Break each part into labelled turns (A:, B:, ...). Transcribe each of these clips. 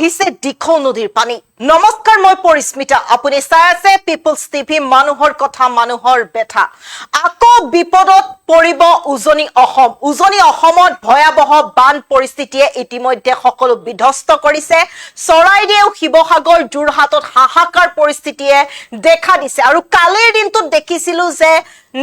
A: বাঢ়িছে দিখৌ নদীৰ পানী। নমস্কাৰ, মই পৰিস্মিতা, আপুনি চাই আছে পিপলছ টিভি, মানুহৰ কথা মানুহৰ বেথা। আকৌ বিপদত পৰিব উজনি অসম। উজনি অসমত ভয়াবহ বান পৰিস্থিতিয়ে ইতিমধ্যে সকলো বিধ্বস্ত কৰিছে। চৰাইদেউ, শিৱসাগৰ, যোৰহাটত হাহাকাৰ পৰিস্থিতিয়ে দেখা দিছে। আৰু কালিৰ দিনটোত দেখিছিলো যে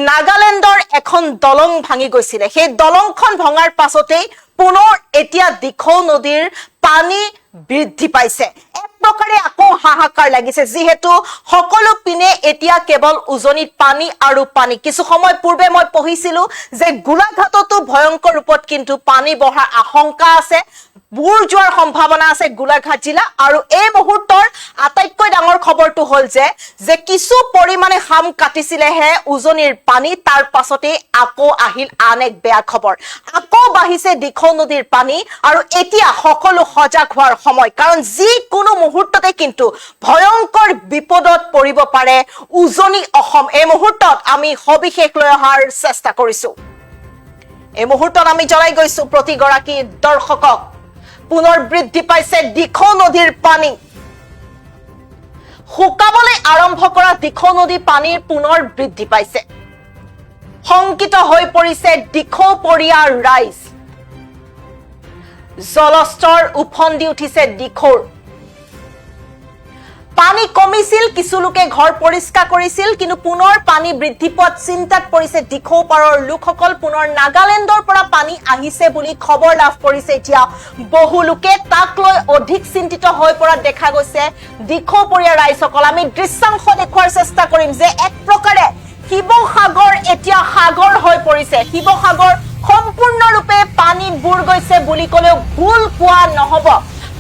A: নাগালেণ্ডৰ এখন দলং ভাঙি গৈছিলে। সেই দলংখন ভঙাৰ পাছতেই পুনৰ এতিয়া দিখৌ নদীৰ পানী বৃদ্ধি পাইছে। এক প্ৰকাৰে আকৌ হাহাকাৰ লাগিছে, যিহেতু সকলো পিনে এতিয়া কেৱল উজনিত পানী আৰু পানী। কিছু সময় পূৰ্বে মই পঢ়িছিলো যে গোলাঘাটতো ভয়ংকৰ ৰূপত কিন্তু পানী বঢ়াৰ আশংকা আছে, বুৰ যোৱাৰ সম্ভাৱনা আছে গোলাঘাট জিলা। আৰু এই মুহূৰ্তৰ আটাইতকৈ ডাঙৰ খবৰটো হ'ল যে কিছু পৰিমাণে হাম কাটিছিলেহে উজনিৰ পানী, তাৰ পাছতেই আকৌ আহিল আন এক বেয়া খবৰ। আকৌ বাঢ়িছে দিখৌ নদীৰ পানী আৰু এতিয়া সকলো সজাগ হোৱাৰ সময়, কাৰণ যিকোনো মুহূৰ্ততে কিন্তু ভয়ংকৰ বিপদত পৰিব পাৰে উজনি অসম। এই মুহূৰ্তত আমি সবিশেষ লৈ অহাৰ চেষ্টা কৰিছো। এই মুহূৰ্তত আমি জনাই গৈছো প্ৰতিগৰাকী দৰ্শকক, পুনৰ বৃদ্ধি পাইছে দিখৌ নদীৰ পানী। শুকাবলৈ আৰম্ভ কৰা দিখৌ নদীৰ পানীৰ পুনৰ বৃদ্ধি পাইছে। শংকিত হৈ পৰিছে দিখৌপৰীয়াৰ ৰাইজ। জলস্তৰ উফন্দি উঠিছে দিখৌৰ। পানী কমিছিল, কিছু লোকে ঘৰ পৰিষ্কাৰ কৰিছিল, কিন্তু পুনৰ পানী বৃদ্ধি পোৱাত চিন্তাত পৰিছে দিখৌ পাৰৰ লোকসকল। পুনৰ নাগালেণ্ডৰ পৰা পানী আহিছে বুলি খবৰ লাভ কৰিছে এতিয়া বহু লোকে। তাক লৈ অধিক চিন্তিত হৈ পৰা দেখা গৈছে দিখৌপৰীয়া ৰাইজসকল। আমি দৃশ্যাংশ দেখুৱাৰ চেষ্টা কৰিম যে এক প্ৰকাৰে শিৱসাগৰ এতিয়া সাগৰ হৈ পৰিছে। শিৱসাগৰ সম্পূৰ্ণৰূপে পানীত বুৰ গৈছে বুলি ক'লেও ভুল কোৱা নহ'ব।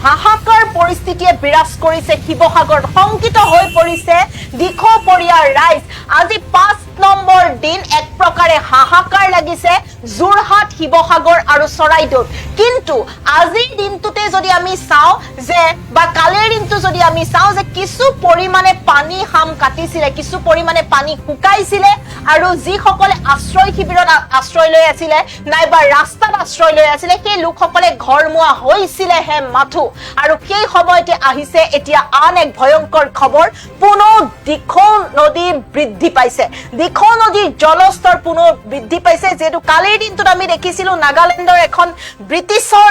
A: হাহাকাৰ পৰিস্থিতিয়ে বিৰাজ কৰিছে শিৱসাগৰত। শংকিত হৈ পৰিছে দিখৌপৰীয়াৰ ৰাইজ। আজি 5 নম্বৰ দিন এক প্ৰকাৰে হাহাকাৰ লাগিছে যোৰহাট, শিৱসাগৰ আৰু চৰাইদেউত। কিন্তু আজিৰ দিনটোতে যদি আমি চাওঁ যে বা কালিৰ দিনটো যদি আমি চাওঁ যে কিছু পৰিমাণে পানী হাম কাটিছিলে, কিছু পৰিমাণে পানী শুকাইছিলে, আৰু যিসকলে আশ্ৰয় শিবিৰত আশ্ৰয় লৈ আছিলে নাইবা ৰাস্তাত আশ্ৰয় লৈ আছিলে সেই লোকসকলে ঘৰমুৱা হৈছিলেহে মাথো। আৰু সেই সময়তে আহিছে এতিয়া আন এক ভয়ংকৰ খবৰ, পুনৰ দিখৌ নদী বৃদ্ধি পাইছে। দিখৌ নদীৰ জলস্তৰ পুনৰ বৃদ্ধি পাইছে, যিহেতু কালিৰ দিনটোত আমি দেখিছিলো নাগালেণ্ডৰ এখন ব্ৰিটিছৰ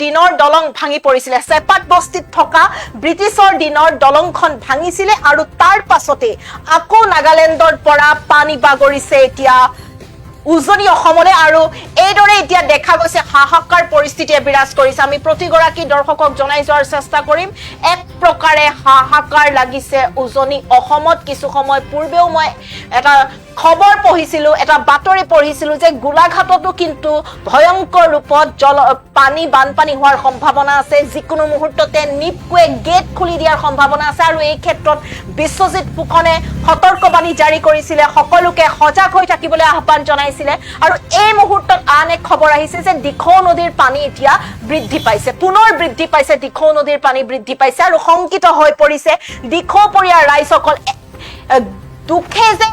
A: দিনৰ দলং ভাঙি পৰিছিলে। চেপাত বস্তিত থকা ব্ৰিটিছৰ দিনৰ দলংখন ভাঙিছিলে আৰু তাৰ পাছতে আকৌ নাগালেণ্ডৰ পৰা পানী বাগৰিছে এতিয়া উজনি অসমলৈ। আৰু এইদৰে এতিয়া দেখা গৈছে হাহাকাৰ পৰিস্থিতিয়ে বিৰাজ কৰিছে। আমি প্ৰতিগৰাকী দৰ্শকক জনাই যোৱাৰ চেষ্টা কৰিম। এক প্ৰকাৰে হাহাকাৰ লাগিছে উজনি অসমত। কিছু সময় পূৰ্বেও মই এটা খবৰ পঢ়িছিলো, এটা বাতৰি পঢ়িছিলো যে গোলাঘাটতো কিন্তু ভয়ংকৰ ৰূপত বানপানী হোৱাৰ সম্ভাৱনা আছে। যিকোনো মুহূৰ্ততে নিপকুৱে গেট খুলি দিয়াৰ সম্ভাৱনা আছে। আৰু এই ক্ষেত্ৰত বিশ্বজিৎ ফুকনে সতৰ্কবাণী জাৰি কৰিছিলে, সকলোকে সজাগ হৈ থাকিবলৈ আহ্বান জনাইছিলে। আৰু এই মুহূৰ্তত আন এক খবৰ আহিছে যে দিখৌ নদীৰ পানী এতিয়া বৃদ্ধি পাইছে, পুনৰ বৃদ্ধি পাইছে। দিখৌ নদীৰ পানী বৃদ্ধি পাইছে আৰু শংকিত হৈ পৰিছে দিখৌপৰীয়া ৰাইজসকল। দুখে যে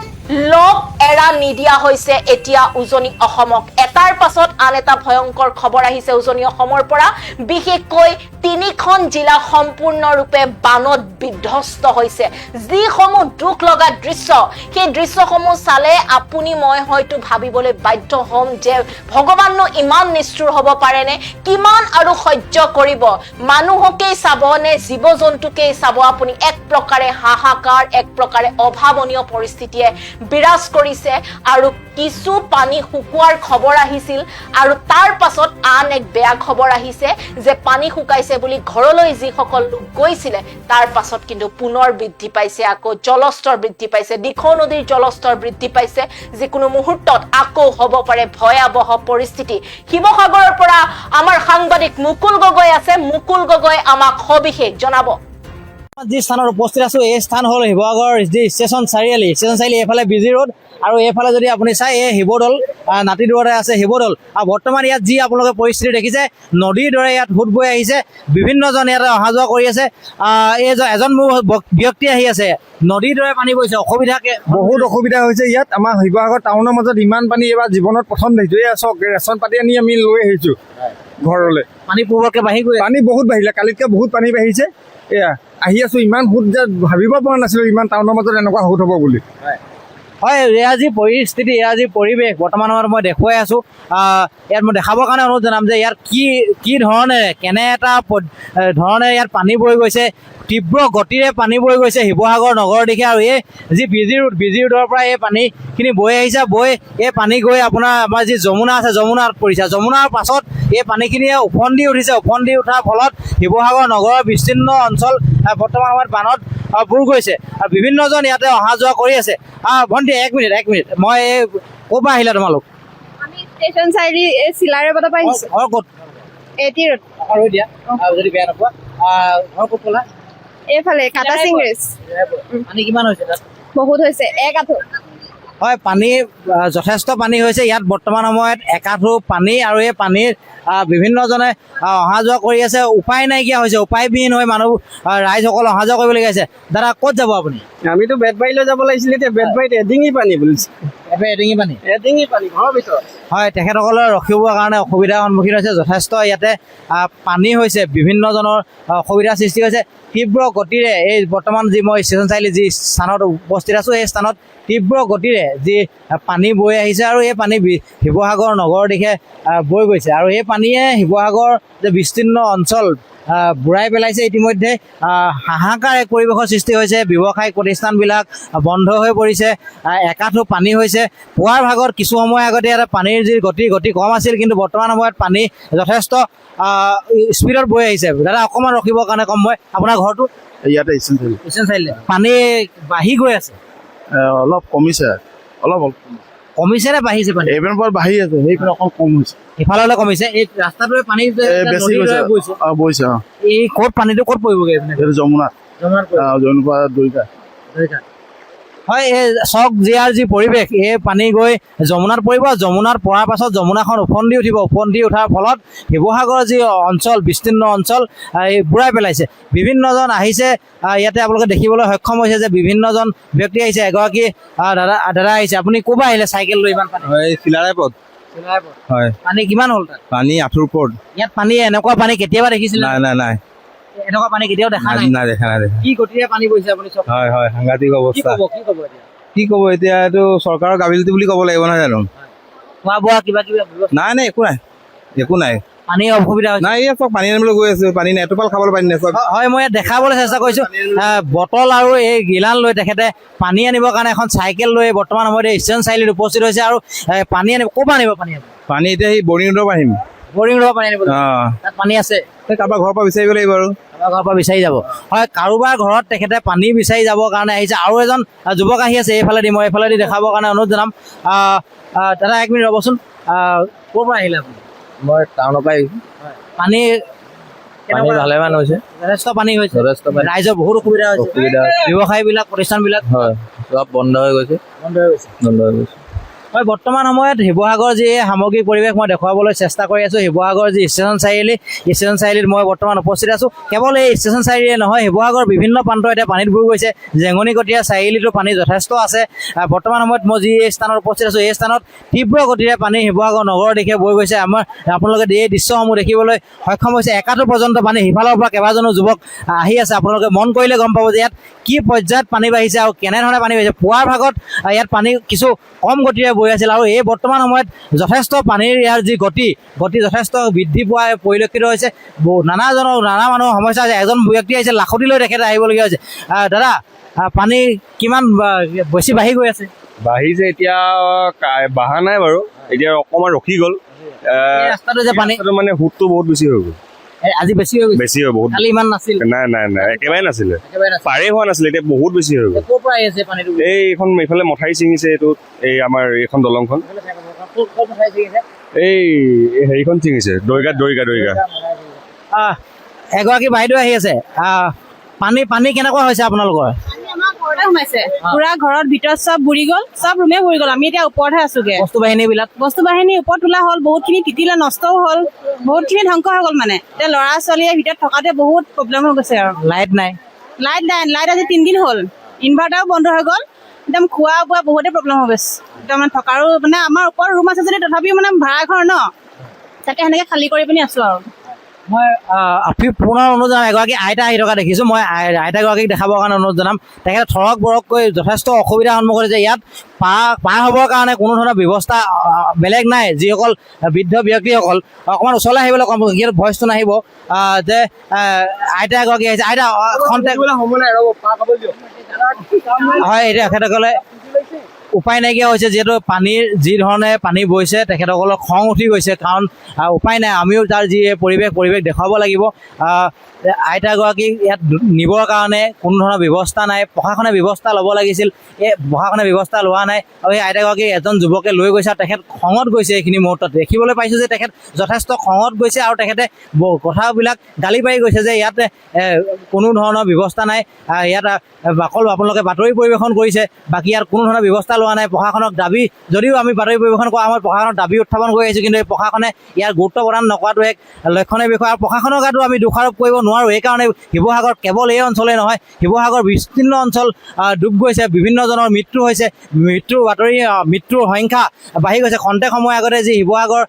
A: লগ এৰা নিদিয়া হৈছে এতিয়া উজনি অসমক। এটাৰ পাছত আন এটা ভয়ংকৰ খবৰ আহিছে উজনি অসমৰ পৰা। বিশেষকৈ 3খন জিলা সম্পূৰ্ণৰূপে বানত বিধ্বস্ত হৈছে। যিসমূহ দুখ লগা দৃশ্য, সেই দৃশ্যসমূহ চালে আপুনি মই হয়তো ভাবিবলৈ বাধ্য হ'ম যে ভগৱাননো ইমান নিষ্ঠুৰ হ'ব পাৰেনে? কিমান আৰু সহ্য কৰিব? মানুহকেই চাব নে জীৱ জন্তুকেই চাব আপুনি? এক প্ৰকাৰে হাহাকাৰ, এক প্ৰকাৰে অভাৱনীয় পৰিস্থিতিয়ে বিৰাজ কৰিছে। আৰু কিছু পানী শুকোৱাৰ খবৰ আহিছিল আৰু তাৰ পাছত আন এক বেয়া খবৰ আহিছে যে পানী শুকাইছে বুলি ঘৰলৈ যিসকল লোক গৈছিলে তাৰ পাছত কিন্তু পুনৰ বৃদ্ধি পাইছে, আকৌ জলস্তৰ বৃদ্ধি পাইছে। দিখৌ নদীৰ জলস্তৰ বৃদ্ধি পাইছে। যিকোনো মুহূৰ্তত আকৌ হ'ব পাৰে ভয়াবহ পৰিস্থিতি। শিৱসাগৰৰ পৰা আমাৰ সাংবাদিক মুকুল গগৈ আছে। মুকুল গগৈ আমাক সবিশেষ জনাব।
B: যি স্থানত উপস্থিত আছো এই স্থান হ'ল শিৱসাগৰ যি ষ্টেচন চাৰিআলি এইফালে বিজি ৰোড আৰু এইফালে যদি আপুনি চাই এই শিৱদৌল নাতি দূৰতে আছে শিৱদৌল। আৰু বৰ্তমান ইয়াত যি আপোনালোকে পৰিস্থিতি দেখিছে, নদীৰ দৰে ইয়াত সোঁত বৈ আহিছে, বিভিন্নজন ইয়াতে অহা যোৱা কৰি আছে। এজন মোৰ ব্যক্তি আহি আছে, নদীৰ দৰে পানী বৈছে, বহুত
C: অসুবিধা হৈছে ইয়াত। আমাৰ শিৱসাগৰ টাউনৰ মাজত ইমান পানী এইবাৰ জীৱনত প্ৰথম দেখিছোঁ। এয়া চাওক, ৰেচন পাতি আনি আমি লৈ আহিছোঁ। ঘৰলৈ।
B: পানী পূৰ্বতকৈ বাঢ়ি গৈ
C: পানী বহুত বাঢ়িলে, কালিতকৈ বহুত পানী বাঢ়িছে। এয়া আহি আছোঁ, ইমান সোঁত যে ভাবিব পৰা নাছিলোঁ ইমান টাউনৰ মাজত এনেকুৱা সোঁত হ'ব বুলি।
B: হয়, এয়া যি পৰিস্থিতি, এয়া যি পৰিৱেশ বৰ্তমান সময়ত মই দেখুৱাই আছোঁ, ইয়াত মই দেখাবৰ কাৰণে অনুৰোধ জনাম যে ইয়াত কি ধৰণেৰে কেনে এটা ধৰণেৰে ইয়াত পানী বৈ গৈছে, তীব্ৰ গতিৰে পানী বৈ গৈছে শিৱসাগৰ নগৰৰ দিশে। আৰু এই যি বিজি ৰোডৰ পৰা এই পানীখিনি বৈ আহিছে, এই পানী গৈ আপোনাৰ আমাৰ যি যমুনা আছে যমুনাত পৰিছে। যমুনাৰ পাছত এই পানীখিনিয়ে ওফন্দি উঠিছে। ওফন্দি উঠাৰ ফলত শিৱসাগৰ নগৰৰ বিস্তীৰ্ণ অঞ্চল বৰ্তমান সময়ত বানত বুৰ গৈছে আৰু বিভিন্নজন ইয়াতে অহা যোৱা কৰি আছে। ভণ্টি এক মিনিট মই ক'ৰ পৰা আহিলা তোমালোক?
D: আমি ষ্টেচন চাৰিআলি চিলাৰে পদৰ পৰা আহিছোঁ।
B: ঘৰ ক'ত?
D: এটি ৰোড
B: আৰু দিয়া যদি বেয়া নোপোৱা, ঘৰ ক'ত ক'লা?
D: এইফালে কাটা চিংৰিজ।
B: পানী কিমান হৈছে তাত?
D: বহুত হৈছে, 1 আঁঠু।
B: হয়, পানী যথেষ্ট পানী হৈছে ইয়াত বৰ্তমান সময়ত 1 আঁঠু পানী। আৰু এই পানীৰ বিভিন্নজনে অহা যোৱা কৰি আছে। উপায় নাইকিয়া হৈছে, উপায়বিহীন হৈ মানুহ ৰাইজসকল অহা যোৱা কৰিবলগীয়া হৈছে। দাদা ক'ত যাব আপুনি?
C: আমিতো বেতবাৰীলৈ যাব লাগিছিলে, এতিয়া বেতবাৰীত এডিঙি পানী বুলিছে।
B: এডিঙি পানী
C: ঘৰৰ ভিতৰত।
B: হয়, তেখেতসকলে ৰখিবৰ কাৰণে অসুবিধাৰ সন্মুখীন হৈছে। যথেষ্ট ইয়াতে পানী হৈছে, বিভিন্নজনৰ অসুবিধাৰ সৃষ্টি হৈছে। তীব্ৰ গতিৰে এই বৰ্তমান যি মই ষ্টেচন চাৰিআলি যি স্থানত উপস্থিত আছোঁ, এই স্থানত তীব্ৰ গতিৰে যি পানী বৈ আহিছে আৰু এই পানী শিৱসাগৰ নগৰৰ দিশে বৈ গৈছে। আৰু এই পানীয়ে শিৱসাগৰ যে বিস্তীৰ্ণ অঞ্চল বুঢ়াই পেলাইছে। ইতিমধ্যে হাহাকাৰ এক পৰিৱেশৰ সৃষ্টি হৈছে। ব্যৱসায়িক প্ৰতিষ্ঠানবিলাক বন্ধ হৈ পৰিছে। 1 আঁঠু পানী হৈছে। পুৱাৰ ভাগত কিছু সময় আগতে ইয়াত পানীৰ যি গতি কম আছিল, কিন্তু বৰ্তমান সময়ত পানী যথেষ্ট স্পীডত বৈ আহিছে। দাদা অকণমান ৰখিবৰ কাৰণে কম মই। আপোনাৰ ঘৰটো
C: ইয়াতে
B: ষ্টেচন চাৰিআলি। পানী বাঢ়ি গৈ আছে,
C: অলপ কমিছে, অলপ
B: কমিছে নে বাঢ়িছে পানী?
C: এইপিনৰ পৰা বাঢ়ি আছে, সেইপিনে অকণ কম হৈছে।
B: ইফালে কমিছে, এই ৰাস্তাটোৱে পানী
C: বেছি গৈছে, বৈছে।
B: এই ক'ত পানীটো ক'ত পৰিবগৈ?
C: এইটো যমুনাত, যমুনাৰ দুইটা।
B: হয়, এই চক জিয়াৰ যি পৰিৱেশ, এই পানী গৈ যমুনাত পৰিব। যমুনাত পৰাৰ পাছত যমুনাখন ওফন্দি উঠিব। ওফন্দি উঠাৰ ফলত শিৱসাগৰৰ যি অঞ্চল, বিস্তীৰ্ণ অঞ্চল বুঢ়াই পেলাইছে। বিভিন্নজন আহিছে ইয়াতে, আপোনালোকে দেখিবলৈ সক্ষম হৈছে যে বিভিন্নজন ব্যক্তি আহিছে। এগৰাকী দাদা আহিছে। আপুনি ক'ৰ পৰা আহিলে চাইকেল লৈ ইমান পানী?
C: হয়, চিলাৰে পথ। হয়,
B: পানী কিমান হ'ল তাত?
C: পানী আঁঠুৰ ওপৰত।
B: ইয়াত পানী এনেকুৱা পানী কেতিয়াবা দেখিছিলে?
C: নাই,
B: এনেকুৱা পানী কেতিয়াও দেখা নাই।
C: দেখা নাই।
B: কি গতিৰে পানী বৈছে আপুনি চব?
C: হয়, সাংঘাতিক অৱস্থা।
B: কি ক'ব
C: এতিয়া এইটো চৰকাৰৰ গাফিলতি বুলি ক'ব লাগিব নহয় জানো?
B: খোৱা বোৱা কিবা
C: নাই, একো নাই।
B: পানীৰ অসুবিধা হৈছে?
C: নাই, চব পানী আনিবলৈ গৈ আছে, পানী নাই, এটোপাল খাবলৈ পানী নাই।
B: হয়, মই ইয়াত দেখাবলৈ চেষ্টা কৰিছোঁ। বটল আৰু এই গিলান লৈ তেখেতে পানী আনিবৰ কাৰণে এখন চাইকেল লৈ বৰ্তমান সময়ত ষ্টেচন চাৰিআলিত উপস্থিত হৈছে। আৰু পানী আনিব, ক'ৰ পৰা আনিব পানী
C: এতিয়া সেই বৰিং ৰোডৰ পৰা আহিম।
B: বৰিং ৰোডৰ পানী আনিব? তাত পানী আছে?
C: কাৰোবাৰ ঘৰৰ পৰা বিচাৰিব লাগিব আৰু।
B: ঘৰৰ পৰা বিচাৰি যাব। হয়, কাৰোবাৰ ঘৰত তেখেতে পানী বিচাৰি যাবৰ কাৰণে আহিছে। আৰু এজন যুৱক আহি আছে এইফালেদি, মই এইফালেদি দেখাবৰ কাৰণে অনুৰোধ জনাম। দাদা 1 মিনিট ৰ'বচোন। ক'ৰ পৰা আহিলে আপুনি?
C: মই টাউনৰ পৰা আহিছোঁ।
B: পানী
C: ভালেমান হৈছে,
B: যথেষ্ট পানী হৈছে। ৰাইজৰ বহুত অসুবিধা হৈছে। ব্যৱসায়ীবিলাক, প্ৰতিষ্ঠানবিলাক
C: চব বন্ধ হৈ গৈছে।
B: হয়, বৰ্তমান সময়ত শিৱসাগৰ যি সামগ্ৰিক পৰিৱেশ মই দেখুৱাবলৈ চেষ্টা কৰি আছোঁ। শিৱসাগৰ যি ষ্টেচন চাৰিআলিত মই বৰ্তমান উপস্থিত আছোঁ। কেৱল এই ষ্টেচন চাৰিআলিয়ে নহয়, শিৱসাগৰ বিভিন্ন প্ৰান্ত এতিয়া পানীত বুৰ গৈছে। জেঙনিকটীয়া চাৰিআলিতো পানী যথেষ্ট আছে। বৰ্তমান সময়ত মই যি স্থানত উপস্থিত আছোঁ, এই স্থানত তীব্ৰ গতিৰে পানী শিৱসাগৰ নগৰৰ দিশে বৈ গৈছে। আপোনালোকে এই দৃশ্যসমূহ দেখিবলৈ সক্ষম হৈছে। 1 আঁঠু পৰ্যন্ত পানী। সিফালৰ পৰা কেইবাজনো যুৱক আহি আছে। আপোনালোকে মন কৰিলে গম পাব যে ইয়াত কি পৰ্যায়ত পানী বাঢ়িছে আৰু কেনেধৰণে পানী বাঢ়িছে। পুৱাৰ ভাগত ইয়াত পানী কিছু কম গতিৰে বৈ আছিল, আৰু এই বৰ্তমান সময়ত যথেষ্ট পানীৰ ইয়াৰ যি গতি যথেষ্ট বৃদ্ধি পোৱা পৰিলক্ষিত হৈছে। নানা মানুহৰ সমস্যা আছে। এজন ব্যক্তি আহিছে, লাখুটিলৈ তেখেতে আহিবলগীয়া হৈছে। দাদা, পানী কিমান বেছি বাঢ়ি গৈ আছে?
E: বাঢ়িছে, এতিয়া বাঢ়া নাই বাৰু, এতিয়া অকণমান ৰখি গ'ল।
B: ৰাস্তাটো যে পানী
E: মানে সোঁতটো বহুত বেছি হৈ গ'ল।
B: আজি বেছি হৈ গৈছে?
E: বেছি হয় বহুত।
B: কালি ইমান নাছিল?
E: নাই, একেবাৰে নাছিলে, পাৰেই হোৱা নাছিলে, এতিয়া বহুত বেছি হৈ গ'ল।
B: ক'ৰ পৰা আহি আছে পানীটো?
E: এইখন এইফালে মথাউৰি ছিঙিছে, এইটো এই আমাৰ এইখন দলংখন, এই হেৰিখন ছিঙিছে, দৰিগা।
B: এগৰাকী বাইদেউ আহি আছে। পানী কেনেকুৱা হৈছে আপোনালোকৰ?
D: আমাৰ ঘৰতে সোমাইছে, পুৰা ঘৰত ভিতৰত চব বুৰি গ'ল, চব ৰুমে বুৰি গ'ল। আমি এতিয়া ওপৰতহে আছোগে।
B: বস্তু বাহিনী
D: ওপৰত তোলা হ'ল, বহুতখিনি তিতিলে, নষ্টও হ'ল, বহুতখিনি ধ্বংস হৈ গ'ল। মানে এতিয়া ল'ৰা ছোৱালীয়ে ভিতৰত থকাতে বহুত প্ৰব্লেম হৈ গৈছে। আৰু
B: লাইট নাই?
D: লাইট আজি 3 দিন হ'ল, ইনভাৰ্টাৰো বন্ধ হৈ গ'ল। একদম খোৱা বোৱা বহুতে প্ৰব্লেম হৈ গৈছে। একদম থকাৰো মানে আমাৰ ওপৰত ৰুম আছে যদি তথাপিও মানে ভাড়া ঘৰ ন, তাকে সেনেকে খালী কৰি পিনি আছো আৰু
B: মই পুনৰ অনুৰোধ জনাম, এগৰাকী আইতা আহি থকা দেখিছোঁ, মই আইতাগৰাকীক দেখাবৰ কাৰণে অনুৰোধ জনাম। তেখেতে থৰক বৰককৈ যথেষ্ট অসুবিধাৰ সন্মুখীন হৈছে। ইয়াত পাৰ হ'বৰ কাৰণে কোনো ধৰণৰ ব্যৱস্থা বেলেগ নাই। যিসকল বৃদ্ধ ব্যক্তিসকল অকণমান ওচৰলৈ আহিবলৈ কম, ইয়াত ভইচটো নাহিব যে আইতা এগৰাকী আহিছে। আইতা হয়, এতিয়া তেখেতসকলে উপায় নাইকিয়া হৈছে, যিহেতু পানীৰ যি ধৰণে পানী বৈছে তেখেতসকলৰ খং উঠি গৈছে, কাৰণ উপায় নাই, আমিও তাৰ যি পৰিৱেশ দেখুৱাব লাগিব। আইতাগৰাকীক ইয়াত নিবৰ কাৰণে কোনো ধৰণৰ ব্যৱস্থা নাই, প্ৰশাসনে ব্যৱস্থা ল'ব লাগিছিল, এই প্ৰশাসনে ব্যৱস্থা লোৱা নাই। আৰু এই আইতাগৰাকীক এজন যুৱকে লৈ গৈছে আৰু তেখেত খঙত গৈছে। এইখিনি মুহূৰ্তত দেখিবলৈ পাইছোঁ যে তেখেত যথেষ্ট খঙত গৈছে আৰু তেখেতে কথাবিলাক গালি পাৰি গৈছে যে ইয়াত কোনো ধৰণৰ ব্যৱস্থা নাই। ইয়াত অকল আপোনালোকে বাতৰি পৰিৱেশন কৰিছে, বাকী ইয়াত কোনো ধৰণৰ ব্যৱস্থা লোৱা নাই। প্ৰশাসনক দাবী, যদিও আমি বাতৰি পৰিৱেশন কৰা সময়ত প্ৰশাসনক দাবী উত্থাপন কৰি আহিছোঁ, কিন্তু এই প্ৰশাসনে ইয়াৰ গুৰুত্ব প্ৰদান নকৰাটো এক লক্ষণীয় বিষয়। আৰু প্ৰশাসনৰ গাতো আমি দোষাৰোপ কৰিব নোৱাৰোঁ। এইকাৰণে শিৱসাগৰ কেৱল এই অঞ্চলেই নহয়, শিৱসাগৰ বিস্তীৰ্ণ অঞ্চল ডুব গৈছে, বিভিন্নজনৰ মৃত্যু হৈছে, মৃত্যুৰ সংখ্যা বাঢ়ি গৈছে। খন্তেক সময় আগতে যি শিৱসাগৰ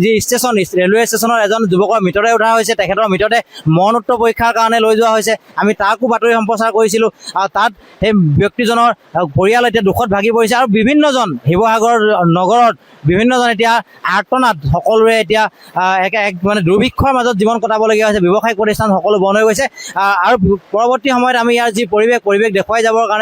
B: যি ষ্টেচন, ৰেলৱে ষ্টেচনৰ এজন যুৱকৰ মৃতদেহ উদ্ধাৰ হৈছে, তেখেতৰ মৃতদেহ মৰণোত্তৰ পৰীক্ষাৰ কাৰণে লৈ যোৱা হৈছে। আমি তাকো বাতৰি সম্প্ৰচাৰ কৰিছিলোঁ, আৰু তাত সেই ব্যক্তিজনৰ পৰিয়াল এতিয়া দুখত ভাগি পৰিছে। আৰু বিভিন্নজন শিৱসাগৰ নগৰত বিভিন্নজন এতিয়া আৰ্তনাদ, সকলোৰে এতিয়া এক মানে দুৰ্ভিক্ষৰ মাজত জীৱন কটাবলগীয়া হৈছে। ব্যৱসায়িক প্ৰতিষ্ঠান সকলো বন্ধ হৈ গৈছে। আৰু পৰৱৰ্তী সময়ত আমি ইয়াৰ যি পৰিৱেশ দেখুৱাই যাবৰ কাৰণে